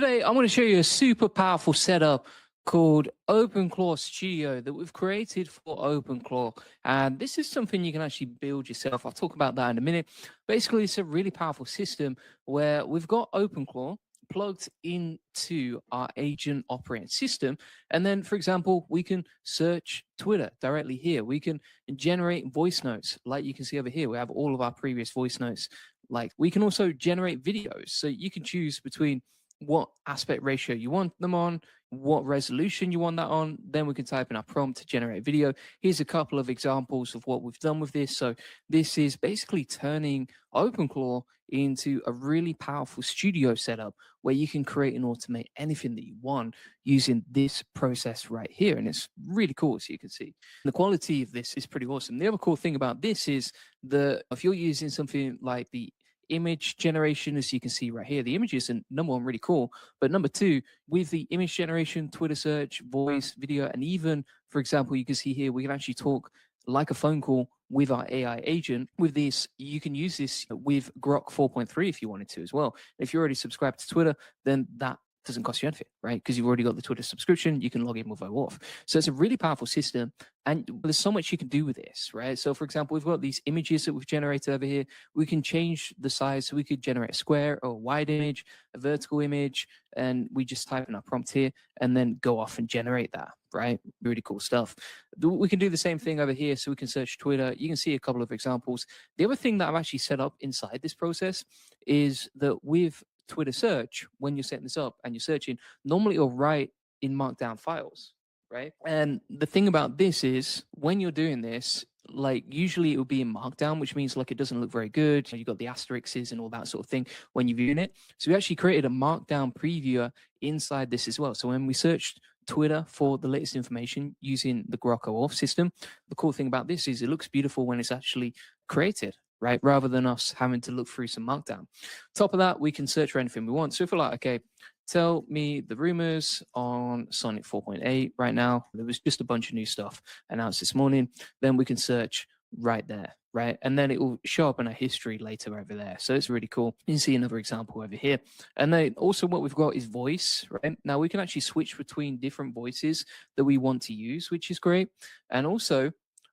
Today, I'm going to show you a super powerful setup called OpenClaw Studio that we've created for OpenClaw. And this is something you can actually build yourself. I'll talk about that in a minute. Basically, it's a really powerful system where we've got OpenClaw plugged into our agent operating system. And then, for example, we can search Twitter directly here. We can generate voice notes like you can see over here. We have all of our previous voice notes. Like we can also generate videos. So you can choose between what aspect ratio you want them on, what resolution you want that on. Then we can type in our prompt to generate video. Here's a couple of examples of what we've done with this. So this is basically turning OpenClaw into a really powerful studio setup where you can create and automate anything that you want using this process right here. And it's really cool, as you can see. The quality of this is pretty awesome. The other cool thing about this is that if you're using something like the image generation, as you can see right here, the images are number one, really cool. But number two, with the image generation, Twitter search, voice, video, and even, for example, you can see here, we can actually talk like a phone call with our AI agent. With this, you can use this with Grok 4.3 if you wanted to as well. If you're already subscribed to Twitter, then that doesn't cost you anything, right? Because you've already got the Twitter subscription, you can log in with OAuth. So it's a really powerful system, and there's so much you can do with this, right? So for example, we've got these images that we've generated over here. We can change the size, so we could generate a square or a wide image, a vertical image, and we just type in our prompt here and then go off and generate that, right? Really cool stuff. We can do the same thing over here, so we can search Twitter. You can see a couple of examples. The other thing that I've actually set up inside this process is that with Twitter search, when you're setting this up and you're searching, normally it'll write in markdown files, right? And the thing about this is when you're doing this, like usually it will be in markdown, which means like it doesn't look very good. You've got the asterisks and all that sort of thing when you're viewing it. So we actually created a markdown previewer inside this as well. So when we searched Twitter for the latest information using the Grok OAuth system, the cool thing about this is it looks beautiful when it's actually created, right? Rather than us having to look through some markdown. Top of that, we can search for anything we want. So if we're like, okay, tell me the rumors on Sonnet 4.8 right now. There was just a bunch of new stuff announced this morning. Then we can search right there, right? And then it will show up in our history later over there. So it's really cool. You can see another example over here. And then also what we've got is voice, right? Now we can actually switch between different voices that we want to use, which is great. And also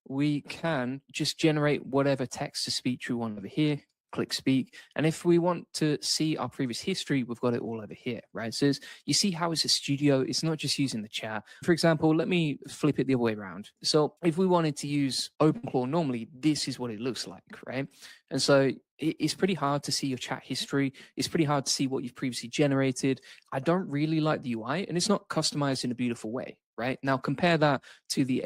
we can just generate whatever text to speech we want over here, click speak. And if we want to see our previous history, we've got it all over here, right? So you see how it's a studio, it's not just using the chat. For example, let me flip it the other way around. So if we wanted to use OpenClaw normally, this is what it looks like, right? And so it's pretty hard to see your chat history. It's pretty hard to see what you've previously generated. I don't really like the UI, and it's not customized in a beautiful way, right? Now compare that to the